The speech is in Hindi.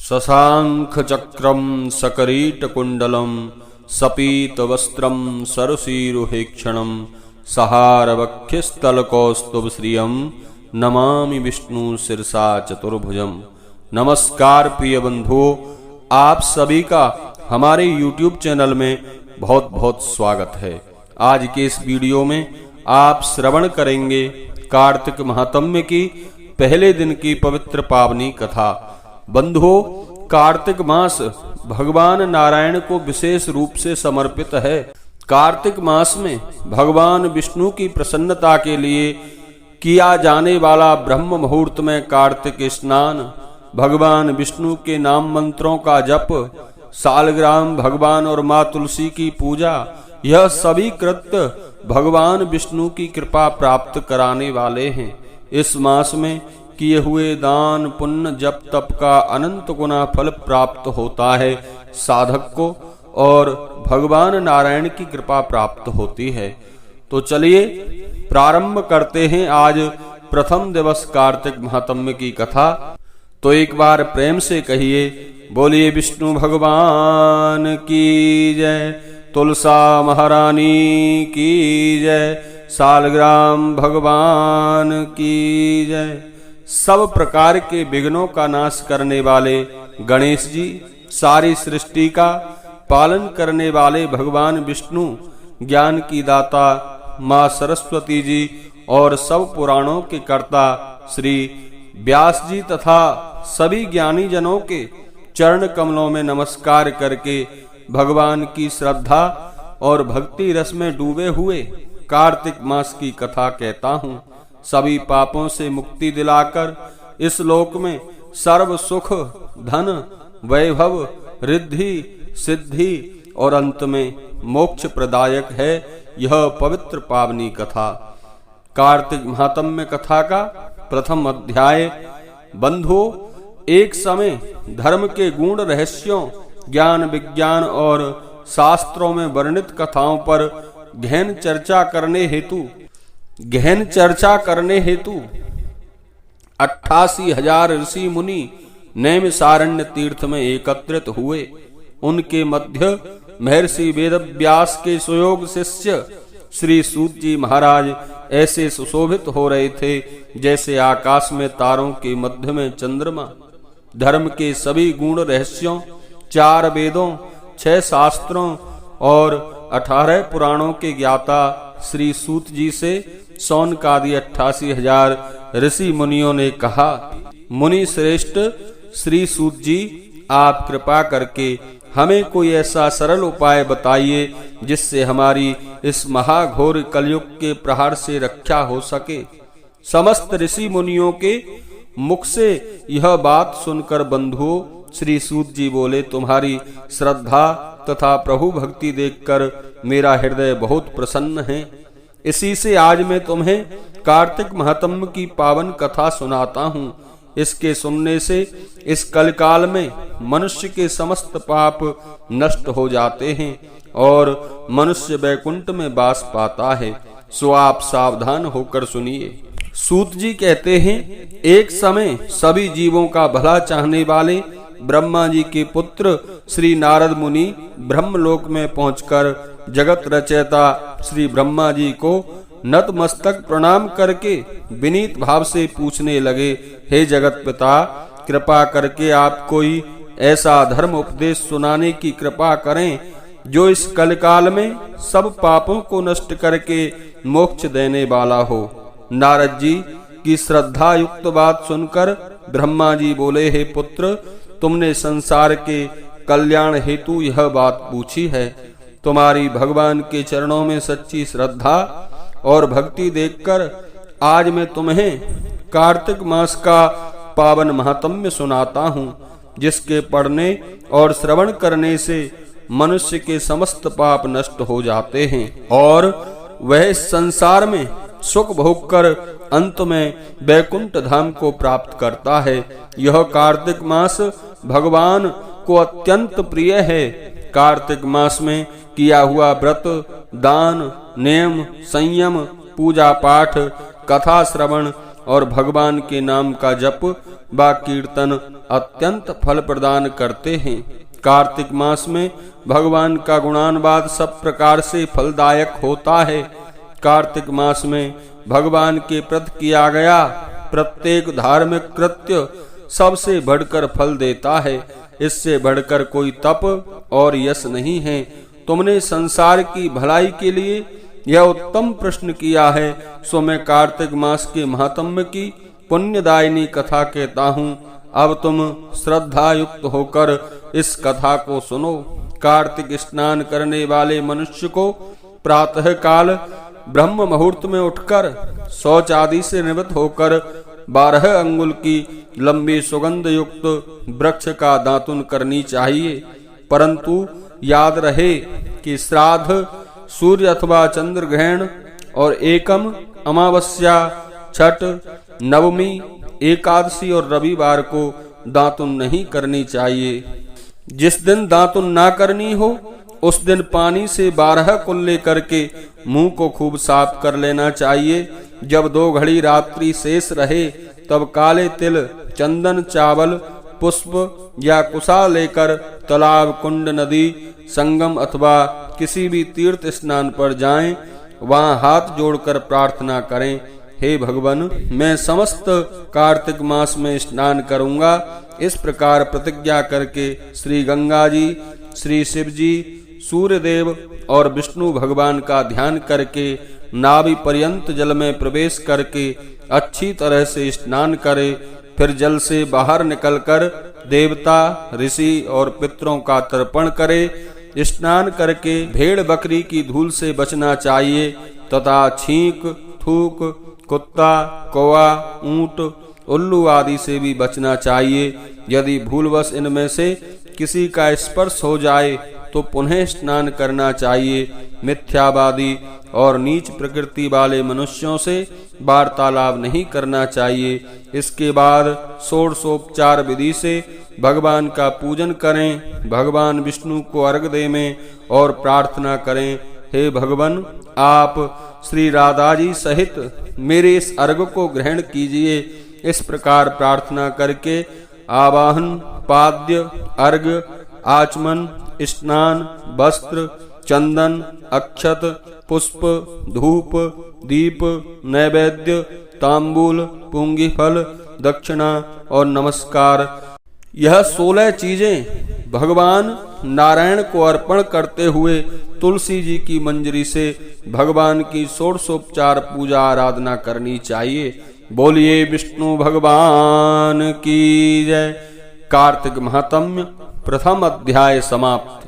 शशांखचक्रं सकरीटकुण्डलं सपीतवस्त्रं सरसीरुहेक्षणं सहारवक्षस्थलकौस्तुभश्रियं नमामि विष्णु शिरसा चतुर्भुजं। नमस्कार प्रिय बंधुओं, आप सभी का हमारे YouTube चैनल में बहुत बहुत स्वागत है। आज के इस वीडियो में आप श्रवण करेंगे कार्तिक महात्म्य की पहले दिन की पवित्र पावनी कथा। बंधुओं, कार्तिक मास भगवान नारायण को विशेष रूप से समर्पित है। कार्तिक मास में भगवान विष्णु की प्रसन्नता के लिए किया जाने वाला ब्रह्म मुहूर्त में कार्तिक स्नान, भगवान विष्णु के नाम मंत्रों का जप, सालग्राम भगवान और माँ तुलसी की पूजा, यह सभी कृत्य भगवान विष्णु की कृपा प्राप्त कराने वाले हैं। इस मास में किए हुए दान पुण्य जप तप का अनंत गुना फल प्राप्त होता है साधक को, और भगवान नारायण की कृपा प्राप्त होती है। तो चलिए प्रारंभ करते हैं आज प्रथम दिवस कार्तिक महात्म्य की कथा। तो एक बार प्रेम से कहिए, बोलिए विष्णु भगवान की जय, तुलसा महारानी की जय, सालग्राम भगवान की जय। सब प्रकार के विघ्नों का नाश करने वाले गणेश जी, सारी सृष्टि का पालन करने वाले भगवान विष्णु, ज्ञान की दाता माँ सरस्वती जी और सब पुराणों के कर्ता श्री व्यास जी तथा सभी ज्ञानी जनों के चरण कमलों में नमस्कार करके भगवान की श्रद्धा और भक्ति रस में डूबे हुए कार्तिक मास की कथा कहता हूँ। सभी पापों से मुक्ति दिलाकर इस लोक में सर्व सुख, धन, वैभव, रिद्धि, सिद्धि और अंत में मोक्ष प्रदायक है यह पवित्र पावनी कथा। कार्तिक महात्म्य कथा का प्रथम अध्याय। बंधुओं, एक समय धर्म के गूढ़ रहस्यों, ज्ञान विज्ञान और शास्त्रों में वर्णित कथाओं पर गहन चर्चा करने हेतु 88,000 ऋषि मुनि नैमिषारण्य तीर्थ में एकत्रित हुए। उनके मध्य महर्षि वेदव्यास के सुयोग शिष्य श्री सूत जी महाराज ऐसे सुशोभित हो रहे थे जैसे आकाश में तारों के मध्य में चंद्रमा। धर्म के सभी गूढ़ रहस्यों, 4 वेदों, 6 शास्त्रों और 18 पुराणों के ज्ञाता श्री सूत जी से शौनकादि 88,000 ऋषि मुनियों ने कहा, मुनि श्रेष्ठ श्री सूत जी, आप कृपा करके हमें कोई ऐसा सरल उपाय बताइए जिससे हमारी इस महाघोर कलयुग के प्रहार से रक्षा हो सके। समस्त ऋषि मुनियों के मुख से यह बात सुनकर बंधुओं श्री सूत जी बोले, तुम्हारी श्रद्धा तथा प्रभु भक्ति देखकर मेरा हृदय बहुत प्रसन्न है। इसी से आज मैं तुम्हें कार्तिक महात्म्य की पावन कथा सुनाता हूँ। इसके सुनने से इस कलकाल में मनुष्य के समस्त पाप नष्ट हो जाते हैं और मनुष्य वैकुंठ में वास पाता है। सो आप सावधान होकर सुनिए। सूत जी कहते हैं, एक समय सभी जीवों का भला चाहने वाले ब्रह्मा जी के पुत्र श्री नारद मुनि ब्रह्मलोक में पहुंचकर जगत रचयिता श्री ब्रह्मा जी को नतमस्तक प्रणाम करके विनीत भाव से पूछने लगे, हे जगत पिता, कृपा करके आप कोई ऐसा धर्म उपदेश सुनाने की कृपा करें जो इस कलकाल में सब पापों को नष्ट करके मोक्ष देने वाला हो। नारद जी की श्रद्धा युक्त बात सुनकर ब्रह्मा जी बोले, हे पुत्र, तुमने संसार के कल्याण हेतु यह बात पूछी है। तुम्हारी भगवान के चरणों में सच्ची श्रद्धा और भक्ति देखकर आज मैं तुम्हें कार्तिक मास का पावन महात्म्य सुनाता हूँ, जिसके पढ़ने और श्रवण करने से मनुष्य के समस्त पाप नष्ट हो जाते हैं और वह संसार में सुख भोग कर अंत में वैकुंठ धाम को प्राप्त करता है। यह कार्तिक मास भगवान को अत्यंत प्रिय है। कार्तिक मास में किया हुआ व्रत, दान, नियम, संयम, पूजा पाठ, कथा श्रवण और भगवान के नाम का जप व कीर्तन अत्यंत फल प्रदान करते हैं। कार्तिक मास में भगवान का गुणानुवाद सब प्रकार से फलदायक होता है। कार्तिक मास में भगवान के प्रति किया गया प्रत्येक धार्मिक कृत्य सबसे बढ़कर फल देता है। इससे बढ़कर कोई तप और यश नहीं है। तुमने संसार की भलाई के लिए यह उत्तम प्रश्न किया है, सो मैं कार्तिक मास के महात्म्य की पुण्यदायिनी कथा कहता हूँ। अब तुम श्रद्धा युक्त होकर इस कथा को सुनो। कार्तिक स्नान करने वाले मनुष्य को प्रातः काल ब्रह्म मुहूर्त में उठकर शौच आदि से निवृत्त होकर 12 अंगुल की लंबी सुगंध युक्त वृक्ष का दातुन करनी चाहिए। परंतु याद रहे कि श्राद्ध, सूर्य अथवा चंद्र ग्रहण और एकम, अमावस्या, छठ, नवमी, एकादशी और रविवार को दातुन नहीं करनी चाहिए। जिस दिन दातुन ना करनी हो उस दिन पानी से 12 कुल्ले करके मुंह को खूब साफ कर लेना चाहिए। जब 2 घड़ी रात्रि शेष रहे तब काले तिल, चंदन, चावल, पुष्प या कुशा लेकर तालाब, कुंड, नदी, संगम अथवा किसी भी तीर्थ स्नान पर जाएं। वहां हाथ जोड़कर प्रार्थना करें, हे भगवान, मैं समस्त कार्तिक मास में स्नान करूंगा। इस प्रकार प्रतिज्ञा करके श्री गंगा जी, श्री शिव जी, सूर्य देव और विष्णु भगवान का ध्यान करके नाभि पर्यंत जल में प्रवेश करके अच्छी तरह से स्नान करे। फिर जल से बाहर निकलकर देवता, ऋषि और पितरों का तर्पण करे। स्नान करके भेड़ बकरी की धूल से बचना चाहिए तथा छींक, थूक, कुत्ता, कौवा, ऊंट, उल्लू आदि से भी बचना चाहिए। यदि भूलवश इनमें से किसी का स्पर्श हो जाए तो पुनः स्नान करना चाहिए। मिथ्यावादी और नीच प्रकृति वाले मनुष्यों से वार्तालाप नहीं करना चाहिए। इसके बाद षोडशोपचार विधि से भगवान का पूजन करें। भगवान विष्णु को अर्घ दें और प्रार्थना करें, हे भगवान, आप श्री राधा जी सहित मेरे इस अर्घ को ग्रहण कीजिए। इस प्रकार प्रार्थना करके आवाहन, पाद्य, अर्घ, आचमन, स्नान, वस्त्र, चंदन, अक्षत, पुष्प, धूप, दीप, नैवेद्य, तांबूल, पुंगी फल, दक्षिणा और नमस्कार, यह 16 चीजें भगवान नारायण को अर्पण करते हुए तुलसी जी की मंजरी से भगवान की षोडशोपचार पूजा आराधना करनी चाहिए। बोलिए विष्णु भगवान की जय। कार्तिक महात्म्य प्रथम अध्याय समाप्त।